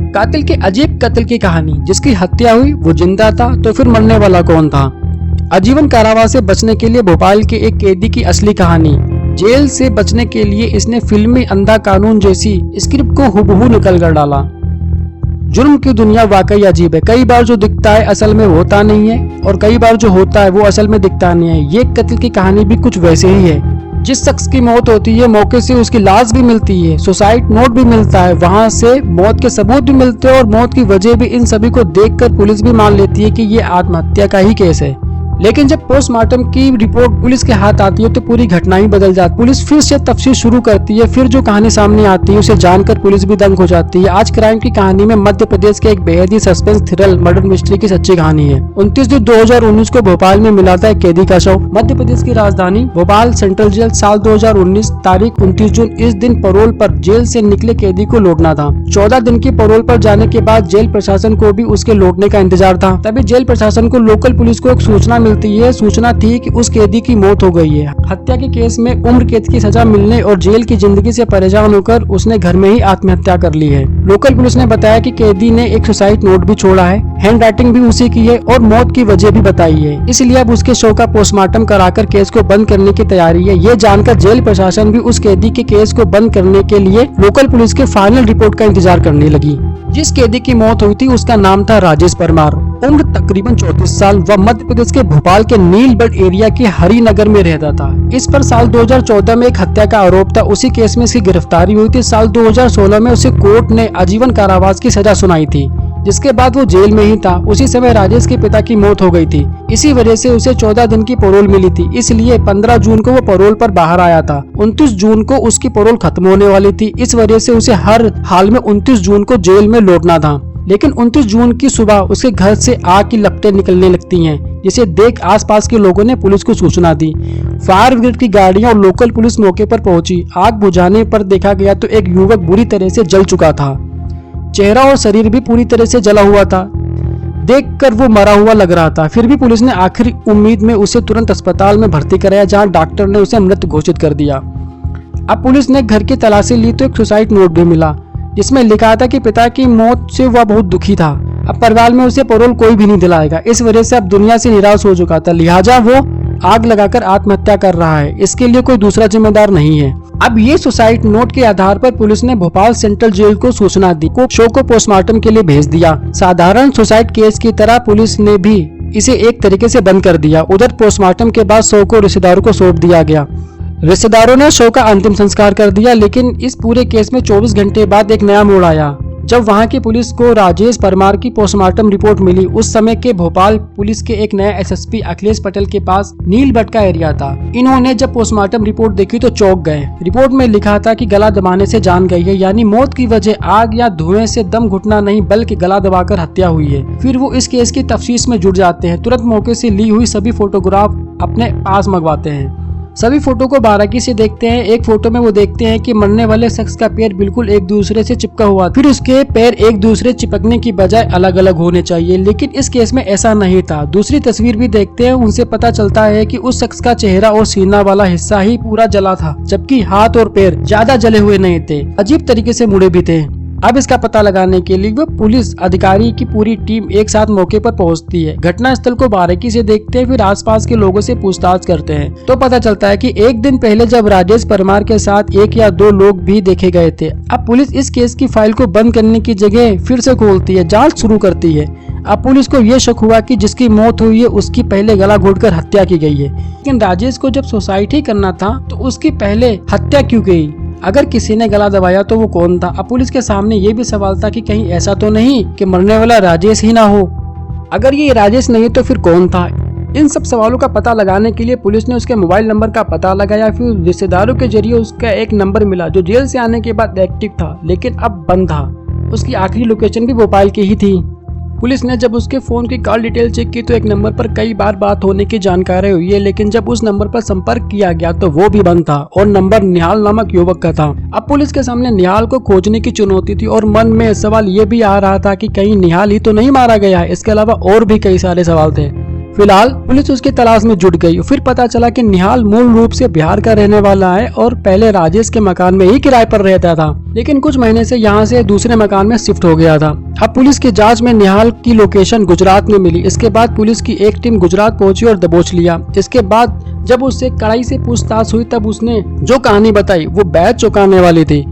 कातिल के अजीब कत्ल की कहानी। जिसकी हत्या हुई वो जिंदा था तो फिर मरने वाला कौन था? आजीवन कारावास से बचने के लिए भोपाल के एक कैदी की असली कहानी। जेल से बचने के लिए इसने फिल्मी अंधा कानून जैसी स्क्रिप्ट को हुबहू निकल कर डाला। जुर्म की दुनिया वाकई अजीब है। कई बार जो दिखता है असल में होता नहीं है और कई बार जो होता है वो असल में दिखता नहीं है। ये कत्ल की कहानी भी कुछ वैसे ही है। जिस शख्स की मौत होती है मौके से उसकी लाश भी मिलती है, सुसाइड नोट भी मिलता है, वहां से मौत के सबूत भी मिलते हैं और मौत की वजह भी। इन सभी को देखकर पुलिस भी मान लेती है कि ये आत्महत्या का ही केस है। लेकिन जब पोस्टमार्टम की रिपोर्ट पुलिस के हाथ आती है तो पूरी घटना ही बदल जाती है। पुलिस फिर से तफ्तीश शुरू करती है। फिर जो कहानी सामने आती है उसे जानकर पुलिस भी दंग हो जाती है। आज क्राइम की कहानी में मध्य प्रदेश के एक बेहद ही सस्पेंस थ्रिल मर्डर मिस्ट्री की सच्ची कहानी है। 29 जून 2019 को भोपाल में मिला था एक कैदी का शव। मध्य प्रदेश की राजधानी भोपाल सेंट्रल जेल साल 2019 तारीख 29 जून। इस दिन पैरोल पर जेल से निकले कैदी को लौटना था। 14 दिन की पैरोल पर जाने के बाद जेल प्रशासन को भी उसके लौटने का इंतजार था। तभी जेल प्रशासन को लोकल पुलिस को एक सूचना मिलती है। सूचना थी कि उस कैदी की मौत हो गई है। हत्या के केस में उम्र कैद की सजा मिलने और जेल की जिंदगी से परेशान होकर उसने घर में ही आत्महत्या कर ली है। लोकल पुलिस ने बताया कि कैदी ने एक सुसाइड नोट भी छोड़ा है, हैंड राइटिंग भी उसी की है और मौत की वजह भी बताई है। इसलिए अब उसके शव का पोस्टमार्टम कराकर केस को बंद करने की तैयारी है। ये जानकर जेल प्रशासन भी उस कैदी के केस को बंद करने के लिए लोकल पुलिस के फाइनल रिपोर्ट का इंतजार करने लगी। जिस कैदी की मौत हुई थी उसका नाम था राजेश परमार। उम्र तकरीबन 34 साल। वह मध्य प्रदेश के भोपाल के नीलबढ़ एरिया के हरिनगर में रहता था। इस पर साल 2014 में एक हत्या का आरोप था। उसी केस में इसकी गिरफ्तारी हुई थी। साल 2016 में उसे कोर्ट ने आजीवन कारावास की सजा सुनाई थी, जिसके बाद वो जेल में ही था। उसी समय राजेश के पिता की मौत हो गई थी। इसी वजह से उसे 14 दिन की पैरोल मिली थी। इसलिए 15 जून को वो पैरोल पर बाहर आया था। 29 जून को उसकी पैरोल खत्म होने वाली थी। इस वजह से उसे हर हाल में 29 जून को जेल में लौटना था। लेकिन 29 जून की सुबह उसके घर से आग की लपटें निकलने लगती हैं, जिसे देख आसपास के लोगों ने पुलिस को सूचना दी। फायर ब्रिगेड की गाड़ियां और लोकल पुलिस मौके पर पहुंची। आग बुझाने पर देखा गया तो एक युवक बुरी तरह से जल चुका था। चेहरा और शरीर भी पूरी तरह से जला हुआ था। देखकर वो मरा हुआ लग रहा था। फिर भी पुलिस ने आखिरी उम्मीद में उसे तुरंत अस्पताल में भर्ती कराया, जहां डॉक्टर ने उसे मृत घोषित कर दिया। अब पुलिस ने घर की तलाशी ली तो एक सुसाइड नोट भी मिला, जिसमें लिखा था कि पिता की मौत से वह बहुत दुखी था। अब परिवार में उसे पैरोल कोई भी नहीं दिलाएगा। इस वजह से अब दुनिया से निराश हो चुका था, लिहाजा वो आग लगाकर आत्महत्या कर रहा है। इसके लिए कोई दूसरा जिम्मेदार नहीं है। अब ये सुसाइड नोट के आधार पर पुलिस ने भोपाल सेंट्रल जेल को सूचना दी, शव को पोस्टमार्टम के लिए भेज दिया। साधारण सुसाइड केस की तरह पुलिस ने भी इसे एक तरीके से बंद कर दिया। उधर पोस्टमार्टम के बाद शव को रिश्तेदारों को सौंप दिया गया। रिश्तेदारों ने शव का अंतिम संस्कार कर दिया। लेकिन इस पूरे केस में 24 घंटे बाद एक नया मोड़ आया, जब वहां की पुलिस को राजेश परमार की पोस्टमार्टम रिपोर्ट मिली। उस समय के भोपाल पुलिस के एक नया एसएसपी अखिलेश पटेल के पास नीलबढ़ का एरिया था। इन्होंने जब पोस्टमार्टम रिपोर्ट देखी तो चौंक गए। रिपोर्ट में लिखा था कि गला दबाने से जान गई है, यानी मौत की वजह आग या धुएं से दम घुटना नहीं बल्कि गला दबाकर हत्या हुई है। फिर वो इस केस की तफ्तीश में जुट जाते हैं। तुरंत मौके से ली हुई सभी फोटोग्राफ अपने पास मंगवाते हैं। सभी फोटो को बारीकी से देखते हैं। एक फोटो में वो देखते हैं कि मरने वाले शख्स का पैर बिल्कुल एक दूसरे से चिपका हुआ, फिर उसके पैर एक दूसरे चिपकने की बजाय अलग अलग होने चाहिए, लेकिन इस केस में ऐसा नहीं था। दूसरी तस्वीर भी देखते हैं, उनसे पता चलता है कि उस शख्स का चेहरा और सीना वाला हिस्सा ही पूरा जला था, जबकि हाथ और पैर ज्यादा जले हुए नहीं थे, अजीब तरीके से मुड़े भी थे। अब इसका पता लगाने के लिए वो पुलिस अधिकारी की पूरी टीम एक साथ मौके पर पहुंचती है। घटना स्थल को बारीकी से देखते हैं, फिर आसपास के लोगों से पूछताछ करते हैं तो पता चलता है कि एक दिन पहले जब राजेश परमार के साथ 1 या 2 लोग भी देखे गए थे। अब पुलिस इस केस की फाइल को बंद करने की जगह फिर से खोलती है, जांच शुरू करती है। अब पुलिस को ये शक हुआ कि जिसकी मौत हुई है उसकी पहले गला घोटकर हत्या की गई है। लेकिन राजेश को जब सुसाइड ही करना था तो उसकी पहले हत्या क्यों गई? अगर किसी ने गला दबाया तो वो कौन था? अब पुलिस के सामने ये भी सवाल था कि कहीं ऐसा तो नहीं कि मरने वाला राजेश ही ना हो। अगर ये राजेश नहीं तो फिर कौन था? इन सब सवालों का पता लगाने के लिए पुलिस ने उसके मोबाइल नंबर का पता लगाया। फिर रिश्तेदारों के जरिए उसका एक नंबर मिला जो जेल से आने के बाद एक्टिव था, लेकिन अब बंद था। उसकी आखिरी लोकेशन भी भोपाल की ही थी। पुलिस ने जब उसके फोन की कॉल डिटेल चेक की तो एक नंबर पर कई बार बात होने की जानकारी हुई है, लेकिन जब उस नंबर पर संपर्क किया गया तो वो भी बंद था और नंबर निहाल नामक युवक का था। अब पुलिस के सामने निहाल को खोजने की चुनौती थी और मन में सवाल ये भी आ रहा था कि कहीं निहाल ही तो नहीं मारा गया है। इसके अलावा और भी कई सारे सवाल थे। फिलहाल पुलिस उसकी तलाश में जुट गई। फिर पता चला कि निहाल मूल रूप से बिहार का रहने वाला है और पहले राजेश के मकान में ही किराए पर रहता था, लेकिन कुछ महीने से यहाँ से दूसरे मकान में शिफ्ट हो गया था। अब पुलिस की जांच में निहाल की लोकेशन गुजरात में मिली। इसके बाद पुलिस की एक टीम गुजरात पहुंची और दबोच लिया। इसके बाद जब उससे कड़ाई से पूछताछ हुई तब उसने जो कहानी बताई वो बेहद चौंकाने वाली थी।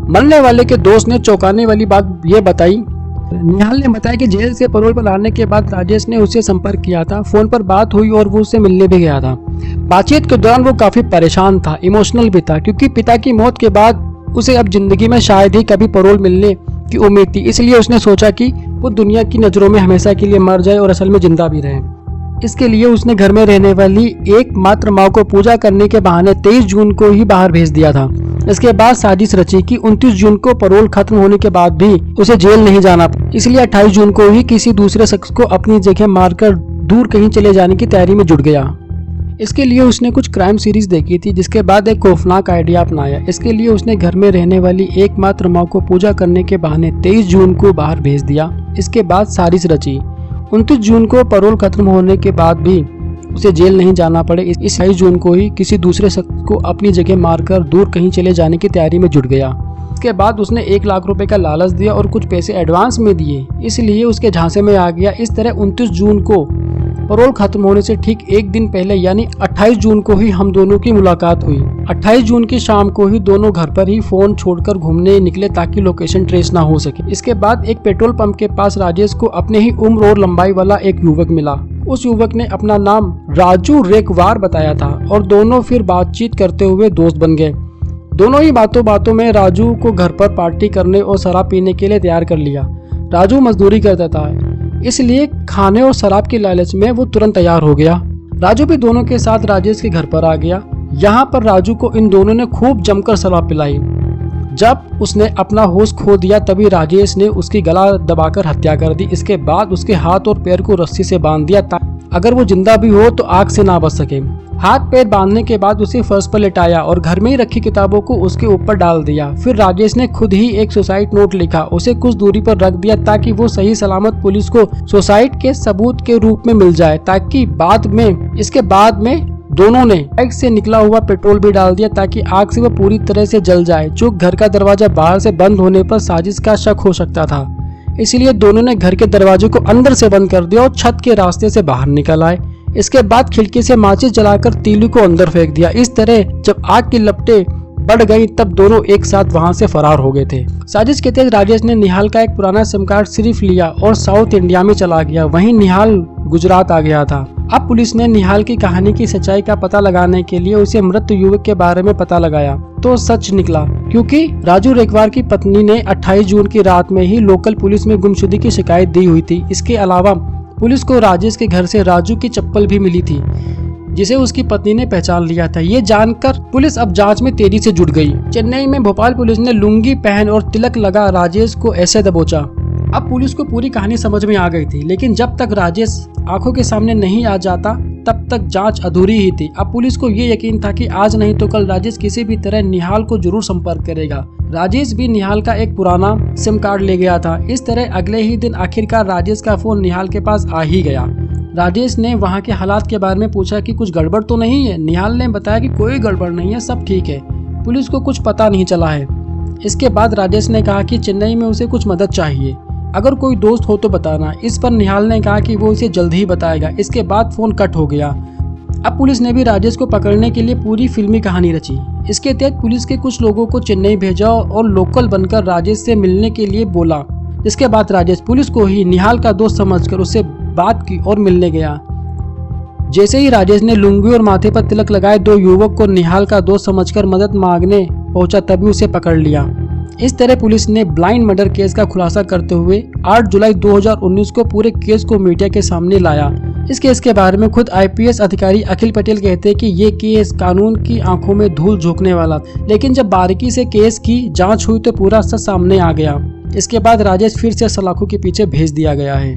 मरने वाले के दोस्त ने चौंकाने वाली बात ये बताई। निहाल ने बताया कि जेल से पैरोल पर आने के बाद राजेश ने उससे संपर्क किया था, फोन पर बात हुई और वो उससे मिलने भी गया था। बातचीत के दौरान वो काफी परेशान था, इमोशनल भी था, क्योंकि पिता की मौत के बाद उसे अब जिंदगी में शायद ही कभी पैरोल मिलने की उम्मीद थी। इसलिए उसने सोचा कि वो दुनिया की नजरों में हमेशा के लिए मर जाए और असल में जिंदा भी रहे। इसके लिए उसने घर में रहने वाली एकमात्र माँ को पूजा करने के बहाने 23 जून को ही बाहर भेज दिया था। इसके बाद साजिश रची कि 29 जून को पैरोल खत्म होने के बाद भी उसे जेल नहीं जाना, इसलिए 28 जून को ही किसी दूसरे शख्स को अपनी जगह मारकर दूर कहीं चले जाने की तैयारी में जुट गया। इसके लिए उसने कुछ क्राइम सीरीज देखी थी, जिसके बाद एक खौफनाक आइडिया अपनाया। इसके लिए उसने घर में रहने वाली एकमात्र माँ को पूजा करने के बहाने 23 जून को बाहर भेज दिया। इसके बाद साजिश रची 29 जून को पैरोल खत्म होने के बाद भी उसे जेल नहीं जाना पड़े, इस 28 जून को ही किसी दूसरे शख्स को अपनी जगह मारकर दूर कहीं चले जाने की तैयारी में जुट गया। इसके बाद उसने 1 लाख रुपए का लालच दिया और कुछ पैसे एडवांस में दिए, इसलिए उसके झांसे में आ गया। इस तरह 29 जून को पैरोल खत्म होने से ठीक एक दिन पहले यानी 28 जून को ही हम दोनों की मुलाकात हुई। 28 जून की शाम को ही दोनों घर पर ही फोन छोड़कर घूमने निकले ताकि लोकेशन ट्रेस ना हो सके। इसके बाद एक पेट्रोल पंप के पास राजेश को अपने ही उम्र और लंबाई वाला एक युवक मिला। उस युवक ने अपना नाम राजू रेकवार बताया था और दोनों फिर बातचीत करते हुए दोस्त बन गए। दोनों ही बातों में राजू को घर पर पार्टी करने और शराब पीने के लिए तैयार कर लिया। राजू मजदूरी करता था, इसलिए खाने और शराब के लालच में वो तुरंत तैयार हो गया। राजू भी दोनों के साथ राजेश के घर पर आ गया। यहाँ पर राजू को इन दोनों ने खूब जमकर शराब पिलाई। जब उसने अपना होश खो दिया तभी राजेश ने उसकी गला दबाकर हत्या कर दी। इसके बाद उसके हाथ और पैर को रस्सी से बांध दिया ताकि अगर वो जिंदा भी हो तो आग से ना बच सके। हाथ पैर बांधने के बाद उसे फर्श पर लेटाया और घर में ही रखी किताबों को उसके ऊपर डाल दिया। फिर राजेश ने खुद ही एक सुसाइड नोट लिखा, उसे कुछ दूरी पर रख दिया ताकि वो सही सलामत पुलिस को सुसाइड के सबूत के रूप में मिल जाए, ताकि इसके बाद में दोनों ने बाइक से निकला हुआ पेट्रोल भी डाल दिया ताकि आग से वो पूरी तरह से जल जाए। जो घर का दरवाजा बाहर से बंद होने पर साजिश का शक हो सकता था, इसलिए दोनों ने घर के दरवाजे को अंदर से बंद कर दिया और छत के रास्ते से बाहर निकल आए। इसके बाद खिड़की से माचिस जलाकर तीली को अंदर फेंक दिया। इस तरह जब आग की लपटें बढ़ गई तब दोनों एक साथ वहां से फरार हो गए थे। साजिश के तहत राजेश ने निहाल का एक पुराना सिम कार्ड सिर्फ लिया और साउथ इंडिया में चला गया। वहीं निहाल गुजरात आ गया था। अब पुलिस ने निहाल की कहानी की सच्चाई का पता लगाने के लिए उसे मृत युवक के बारे में पता लगाया तो सच निकला, क्योंकि राजू रेकवार की पत्नी ने 28 जून की रात में ही लोकल पुलिस में गुमशुदगी की शिकायत दी हुई थी। इसके अलावा पुलिस को राजेश के घर से राजू की चप्पल भी मिली थी, जिसे उसकी पत्नी ने पहचान लिया था। ये जानकर पुलिस अब जांच में तेजी से जुट गई। चेन्नई में भोपाल पुलिस ने लुंगी पहन और तिलक लगा राजेश को ऐसे दबोचा। अब पुलिस को पूरी कहानी समझ में आ गई थी, लेकिन जब तक राजेश आंखों के सामने नहीं आ जाता तब तक जांच अधूरी ही थी। अब पुलिस को ये यकीन था कि आज नहीं तो कल राजेश किसी भी तरह निहाल को जरूर संपर्क करेगा। राजेश भी निहाल का एक पुराना सिम कार्ड ले गया था। इस तरह अगले ही दिन आखिरकार राजेश का फोन निहाल के पास आ ही गया। राजेश ने वहां के हालात के बारे में पूछा कि कुछ गड़बड़ तो नहीं है। निहाल ने बताया कि कोई गड़बड़ नहीं है, सब ठीक है, पुलिस को कुछ पता नहीं चला है। इसके बाद राजेश ने कहा कि चेन्नई में उसे कुछ मदद चाहिए, अगर कोई दोस्त हो तो बताना। इस पर निहाल ने कहा कि वो इसे जल्द ही बताएगा। इसके बाद फोन कट हो गया। अब पुलिस ने भी राजेश को पकड़ने के लिए पूरी फिल्मी कहानी रची। इसके तहत पुलिस के कुछ लोगों को चेन्नई भेजा और लोकल बनकर राजेश से मिलने के लिए बोला। इसके बाद राजेश पुलिस को ही निहाल का दोस्त समझकर उससे बात की और मिलने गया। जैसे ही राजेश ने लुंगी और माथे पर तिलक लगाए दो युवक को निहाल का दोस्त समझकर मदद मांगने पहुंचा, तभी उसे पकड़ लिया। इस तरह पुलिस ने ब्लाइंड मर्डर केस का खुलासा करते हुए 8 जुलाई 2019 को पूरे केस को मीडिया के सामने लाया। इस केस के बारे में खुद IPS अधिकारी अखिल पटेल कहते हैं कि ये केस कानून की आंखों में धूल झोंकने वाला, लेकिन जब बारीकी से केस की जांच हुई तो पूरा सच सामने आ गया। इसके बाद राजेश फिर से सलाखों के पीछे भेज दिया गया है।